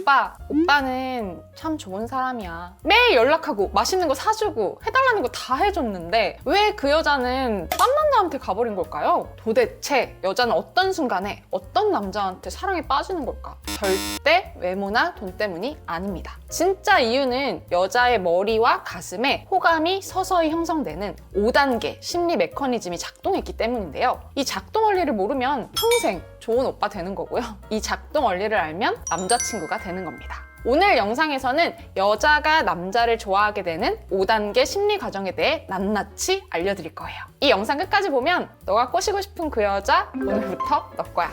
오빠는 참 좋은 사람이야. 매일 연락하고 맛있는 거 사주고 해달라는 거 다 해줬는데 왜 그 여자는 딴 남자한테 가버린 걸까요? 도대체 여자는 어떤 순간에 어떤 남자한테 사랑에 빠지는 걸까? 절대 외모나 돈 때문이 아닙니다. 진짜 이유는 여자의 머리와 가슴에 호감이 서서히 형성되는 5단계 심리 메커니즘이 작동했기 때문인데요. 이 작동 원리를 모르면 평생 좋은 오빠 되는 거고요. 이 작동 원리를 알면 남자친구가 되는 겁니다. 오늘 영상에서는 여자가 남자를 좋아하게 되는 5단계 심리 과정에 대해 낱낱이 알려드릴 거예요. 이 영상 끝까지 보면 너가 꼬시고 싶은 그 여자 오늘부터 너 거야.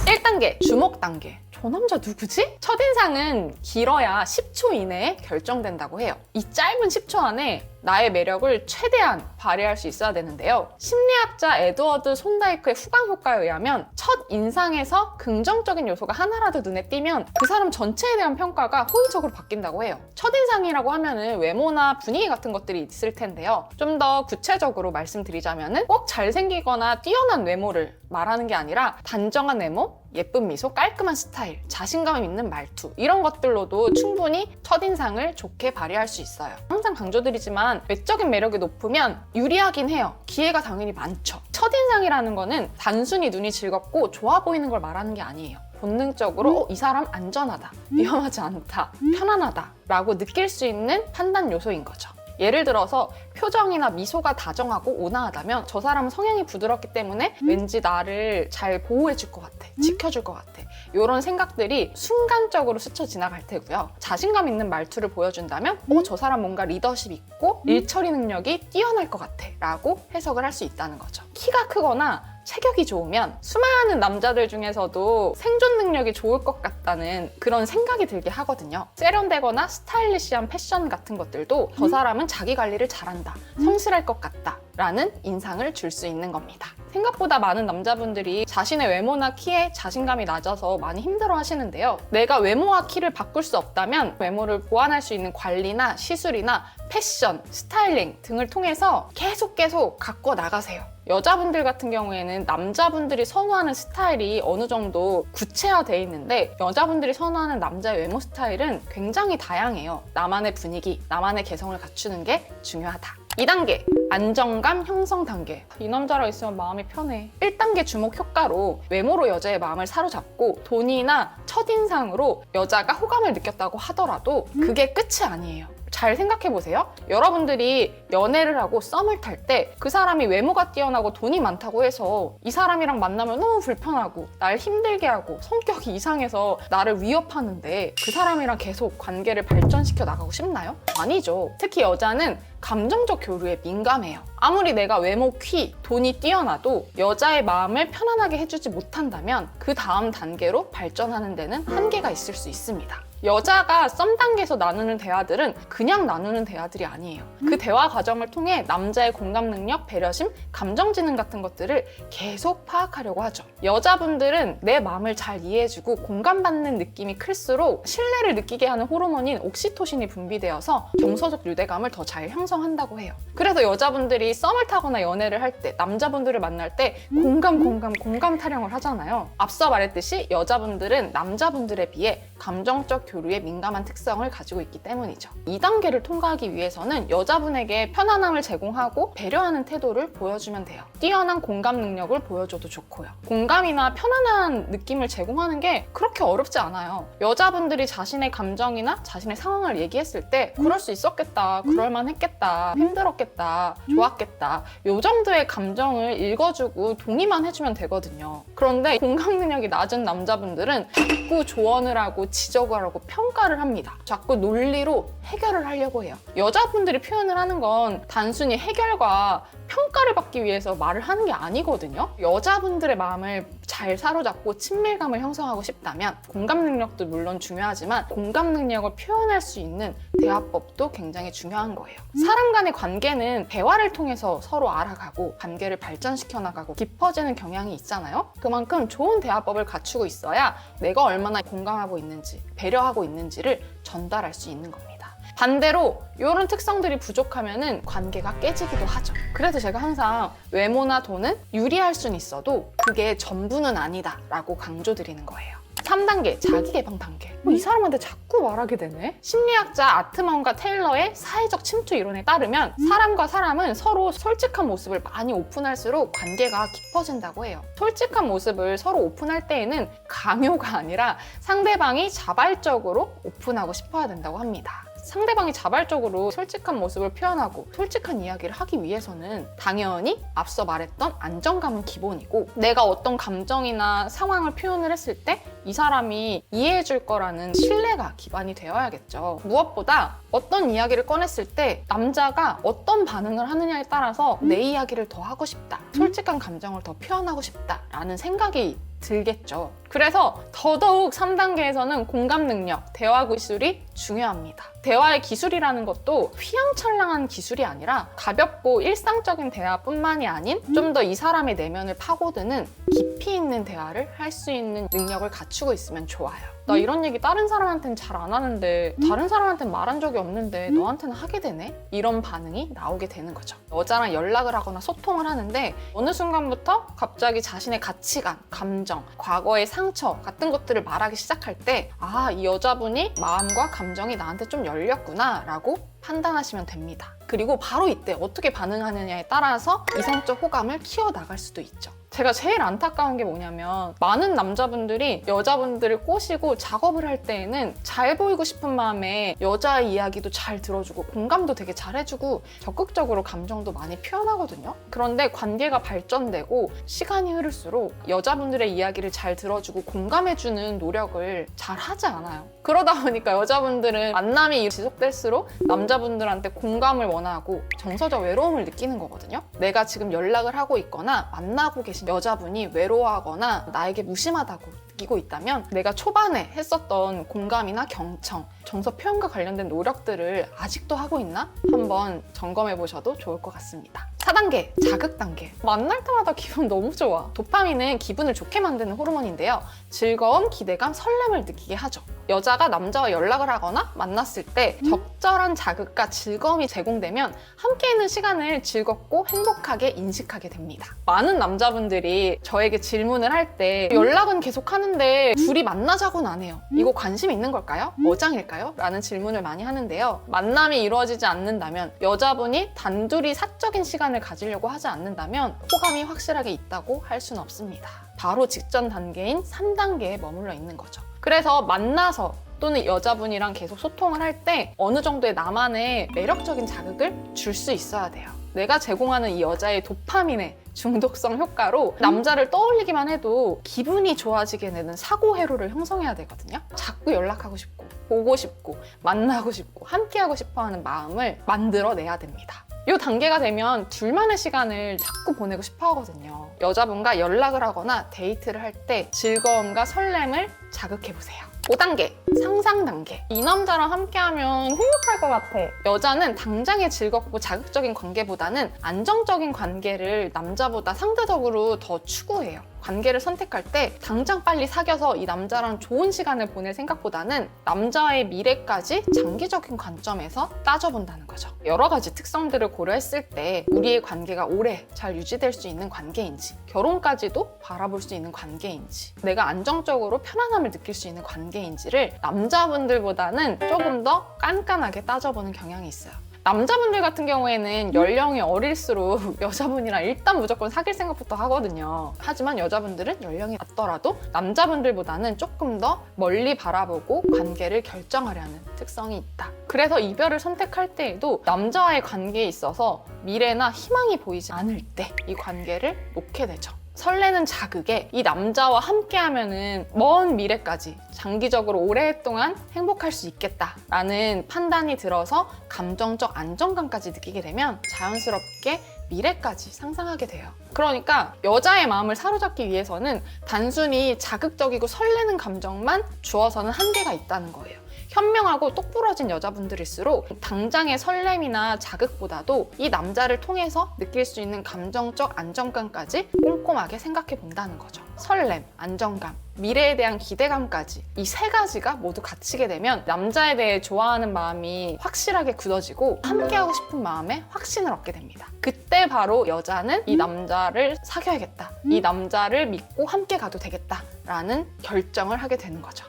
1단계 주목 단계. 저 남자 누구지? 첫인상은 길어야 10초 이내에 결정된다고 해요. 이 짧은 10초 안에 나의 매력을 최대한 발휘할 수 있어야 되는데요. 심리학자 에드워드 손다이크의 후광 효과에 의하면 첫 인상에서 긍정적인 요소가 하나라도 눈에 띄면 그 사람 전체에 대한 평가가 호의적으로 바뀐다고 해요. 첫인상이라고 하면은 외모나 분위기 같은 것들이 있을 텐데요. 좀 더 구체적으로 말씀드리자면은 꼭 잘생기거나 뛰어난 외모를 말하는 게 아니라 단정한 외모, 예쁜 미소, 깔끔한 스타일, 자신감 있는 말투 이런 것들로도 충분히 첫인상을 좋게 발휘할 수 있어요. 항상 강조드리지만 외적인 매력이 높으면 유리하긴 해요. 기회가 당연히 많죠. 첫인상이라는 거는 단순히 눈이 즐겁고 좋아 보이는 걸 말하는 게 아니에요. 본능적으로 이 사람 안전하다, 위험하지 않다, 편안하다 라고 느낄 수 있는 판단 요소인 거죠. 예를 들어서 표정이나 미소가 다정하고 온화하다면 저 사람은 성향이 부드럽기 때문에 왠지 나를 잘 보호해줄 것 같아, 지켜줄 것 같아 이런 생각들이 순간적으로 스쳐 지나갈 테고요. 자신감 있는 말투를 보여준다면 저 사람 뭔가 리더십 있고 일처리 능력이 뛰어날 것 같아 라고 해석을 할 수 있다는 거죠. 키가 크거나 체격이 좋으면 수많은 남자들 중에서도 생존 능력이 좋을 것 같다는 그런 생각이 들게 하거든요. 세련되거나 스타일리시한 패션 같은 것들도 저 사람은 자기 관리를 잘한다, 성실할 것 같다 라는 인상을 줄 수 있는 겁니다. 생각보다 많은 남자분들이 자신의 외모나 키에 자신감이 낮아서 많이 힘들어 하시는데요. 내가 외모와 키를 바꿀 수 없다면 외모를 보완할 수 있는 관리나 시술이나 패션, 스타일링 등을 통해서 계속 갖고 나가세요. 여자분들 같은 경우에는 남자분들이 선호하는 스타일이 어느 정도 구체화되어 있는데 여자분들이 선호하는 남자의 외모 스타일은 굉장히 다양해요. 나만의 분위기, 나만의 개성을 갖추는 게 중요하다. 2단계 안정감 형성 단계. 이 남자랑 있으면 마음이 편해. 1단계 주목 효과로 외모로 여자의 마음을 사로잡고 돈이나 첫인상으로 여자가 호감을 느꼈다고 하더라도 그게 끝이 아니에요. 잘 생각해보세요. 여러분들이 연애를 하고 썸을 탈 때 그 사람이 외모가 뛰어나고 돈이 많다고 해서 이 사람이랑 만나면 너무 불편하고 날 힘들게 하고 성격이 이상해서 나를 위협하는데 그 사람이랑 계속 관계를 발전시켜 나가고 싶나요? 아니죠. 특히 여자는 감정적 교류에 민감해요. 아무리 내가 외모, 키, 돈이 뛰어나도 여자의 마음을 편안하게 해주지 못한다면 그 다음 단계로 발전하는 데는 한계가 있을 수 있습니다. 여자가 썸 단계에서 나누는 대화들은 그냥 나누는 대화들이 아니에요. 그 대화 과정을 통해 남자의 공감 능력, 배려심, 감정 지능 같은 것들을 계속 파악하려고 하죠. 여자분들은 내 마음을 잘 이해해주고 공감받는 느낌이 클수록 신뢰를 느끼게 하는 호르몬인 옥시토신이 분비되어서 정서적 유대감을 더 잘 형성한다고 해요. 그래서 여자분들이 썸을 타거나 연애를 할 때, 남자분들을 만날 때 공감 타령을 하잖아요. 앞서 말했듯이 여자분들은 남자분들에 비해 감정적 교류에 민감한 특성을 가지고 있기 때문이죠. 2단계를 통과하기 위해서는 여자분에게 편안함을 제공하고 배려하는 태도를 보여주면 돼요. 뛰어난 공감 능력을 보여줘도 좋고요. 공감이나 편안한 느낌을 제공하는 게 그렇게 어렵지 않아요. 여자분들이 자신의 감정이나 자신의 상황을 얘기했을 때 그럴 수 있었겠다, 그럴만 했겠다, 힘들었겠다, 좋았겠다 요 정도의 감정을 읽어주고 동의만 해주면 되거든요. 그런데 공감 능력이 낮은 남자분들은 자꾸 조언을 하고 지적을 하고 평가를 합니다. 자꾸 논리로 해결을 하려고 해요. 여자분들이 표현을 하는 건 단순히 해결과 평가를 받기 위해서 말을 하는 게 아니거든요. 여자분들의 마음을 잘 사로잡고 친밀감을 형성하고 싶다면 공감 능력도 물론 중요하지만 공감 능력을 표현할 수 있는 대화법도 굉장히 중요한 거예요. 사람 간의 관계는 대화를 통해서 서로 알아가고 관계를 발전시켜 나가고 깊어지는 경향이 있잖아요. 그만큼 좋은 대화법을 갖추고 있어야 내가 얼마나 공감하고 있는지, 배려하고 있는지를 전달할 수 있는 겁니다. 반대로 이런 특성들이 부족하면은 관계가 깨지기도 하죠. 그래서 제가 항상 외모나 돈은 유리할 수는 있어도 그게 전부는 아니다 라고 강조드리는 거예요. 3단계, 자기개방 단계. 이 사람한테 자꾸 말하게 되네? 심리학자 아트먼과 테일러의 사회적 침투 이론에 따르면 사람과 사람은 서로 솔직한 모습을 많이 오픈할수록 관계가 깊어진다고 해요. 솔직한 모습을 서로 오픈할 때에는 강요가 아니라 상대방이 자발적으로 오픈하고 싶어야 된다고 합니다. 상대방이 자발적으로 솔직한 모습을 표현하고 솔직한 이야기를 하기 위해서는 당연히 앞서 말했던 안정감은 기본이고 내가 어떤 감정이나 상황을 표현을 했을 때 이 사람이 이해해 줄 거라는 신뢰가 기반이 되어야겠죠. 무엇보다 어떤 이야기를 꺼냈을 때 남자가 어떤 반응을 하느냐에 따라서 내 이야기를 더 하고 싶다, 솔직한 감정을 더 표현하고 싶다라는 생각이 들겠죠. 그래서 더더욱 3단계에서는 공감 능력, 대화 기술이 중요합니다. 대화의 기술이라는 것도 휘황찬란한 기술이 아니라 가볍고 일상적인 대화뿐만이 아닌 좀 더 이 사람의 내면을 파고드는 깊이 있는 대화를 할 수 있는 능력을 갖추고 있으면 좋아요. 나 이런 얘기 다른 사람한테는 잘 안 하는데 다른 사람한테는 말한 적이 없는데 너한테는 하게 되네? 이런 반응이 나오게 되는 거죠. 여자랑 연락을 하거나 소통을 하는데 어느 순간부터 갑자기 자신의 가치관, 감정, 과거의 상처 같은 것들을 말하기 시작할 때 아, 이 여자분이 마음과 감정이 나한테 좀 열렸구나 라고 판단하시면 됩니다. 그리고 바로 이때 어떻게 반응하느냐에 따라서 이성적 호감을 키워나갈 수도 있죠. 제가 제일 안타까운 게 뭐냐면 많은 남자분들이 여자분들을 꼬시고 작업을 할 때에는 잘 보이고 싶은 마음에 여자의 이야기도 잘 들어주고 공감도 되게 잘 해주고 적극적으로 감정도 많이 표현하거든요. 그런데 관계가 발전되고 시간이 흐를수록 여자분들의 이야기를 잘 들어주고 공감해주는 노력을 잘 하지 않아요. 그러다 보니까 여자분들은 만남이 지속될수록 남자분들한테 공감을 원하고 정서적 외로움을 느끼는 거거든요. 내가 지금 연락을 하고 있거나 만나고 계신 여자분이 외로워하거나 나에게 무심하다고 느끼고 있다면 내가 초반에 했었던 공감이나 경청, 정서 표현과 관련된 노력들을 아직도 하고 있나? 한번 점검해 보셔도 좋을 것 같습니다. 4단계, 자극 단계. 만날 때마다 기분 너무 좋아. 도파민은 기분을 좋게 만드는 호르몬인데요. 즐거움, 기대감, 설렘을 느끼게 하죠. 여자가 남자와 연락을 하거나 만났을 때 적절한 자극과 즐거움이 제공되면 함께 있는 시간을 즐겁고 행복하게 인식하게 됩니다. 많은 남자분들이 저에게 질문을 할 때 연락은 계속 하는데 둘이 만나자고는 안 해요. 이거 관심 있는 걸까요? 어장일까요? 라는 질문을 많이 하는데요. 만남이 이루어지지 않는다면, 여자분이 단둘이 사적인 시간을 가지려고 하지 않는다면 호감이 확실하게 있다고 할 수는 없습니다. 바로 직전 단계인 3단계에 머물러 있는 거죠. 그래서 만나서 또는 여자분이랑 계속 소통을 할 때 어느 정도의 나만의 매력적인 자극을 줄 수 있어야 돼요. 내가 제공하는 이 여자의 도파민의 중독성 효과로 남자를 떠올리기만 해도 기분이 좋아지게 되는 사고회로를 형성해야 되거든요. 자꾸 연락하고 싶고 보고 싶고 만나고 싶고 함께하고 싶어하는 마음을 만들어내야 됩니다. 이 단계가 되면 둘만의 시간을 자꾸 보내고 싶어 하거든요. 여자분과 연락을 하거나 데이트를 할 때 즐거움과 설렘을 자극해보세요. 5단계, 상상 단계. 이 남자랑 함께하면 행복할 것 같아. 여자는 당장의 즐겁고 자극적인 관계보다는 안정적인 관계를 남자보다 상대적으로 더 추구해요. 관계를 선택할 때 당장 빨리 사귀어서 이 남자랑 좋은 시간을 보낼 생각보다는 남자의 미래까지 장기적인 관점에서 따져본다는 거죠. 여러 가지 특성들을 고려했을 때 우리의 관계가 오래 잘 유지될 수 있는 관계인지, 결혼까지도 바라볼 수 있는 관계인지, 내가 안정적으로 편안함을 느낄 수 있는 관계인지를 남자분들보다는 조금 더 깐깐하게 따져보는 경향이 있어요. 남자분들 같은 경우에는 연령이 어릴수록 여자분이랑 일단 무조건 사귈 생각부터 하거든요. 하지만 여자분들은 연령이 낮더라도 남자분들보다는 조금 더 멀리 바라보고 관계를 결정하려는 특성이 있다. 그래서 이별을 선택할 때에도 남자와의 관계에 있어서 미래나 희망이 보이지 않을 때 이 관계를 놓게 되죠. 설레는 자극에 이 남자와 함께하면은 먼 미래까지 장기적으로 오랫동안 행복할 수 있겠다라는 판단이 들어서 감정적 안정감까지 느끼게 되면 자연스럽게 미래까지 상상하게 돼요. 그러니까 여자의 마음을 사로잡기 위해서는 단순히 자극적이고 설레는 감정만 주어서는 한계가 있다는 거예요. 현명하고 똑부러진 여자분들일수록 당장의 설렘이나 자극보다도 이 남자를 통해서 느낄 수 있는 감정적 안정감까지 꼼꼼하게 생각해 본다는 거죠. 설렘, 안정감, 미래에 대한 기대감까지 이 세 가지가 모두 갖추게 되면 남자에 대해 좋아하는 마음이 확실하게 굳어지고 함께하고 싶은 마음에 확신을 얻게 됩니다. 그때 바로 여자는 이 남자를 사귀어야겠다, 이 남자를 믿고 함께 가도 되겠다라는 결정을 하게 되는 거죠.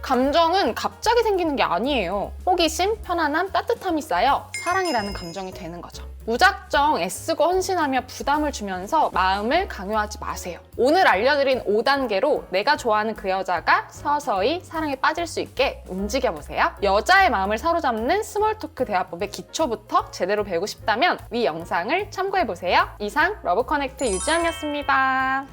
감정은 갑자기 생기는 게 아니에요. 호기심, 편안함, 따뜻함이 쌓여 사랑이라는 감정이 되는 거죠. 무작정 애쓰고 헌신하며 부담을 주면서 마음을 강요하지 마세요. 오늘 알려드린 5단계로 내가 좋아하는 그 여자가 서서히 사랑에 빠질 수 있게 움직여보세요. 여자의 마음을 사로잡는 스몰 토크 대화법의 기초부터 제대로 배우고 싶다면 위 영상을 참고해보세요. 이상 러브 커넥트 유지연이었습니다.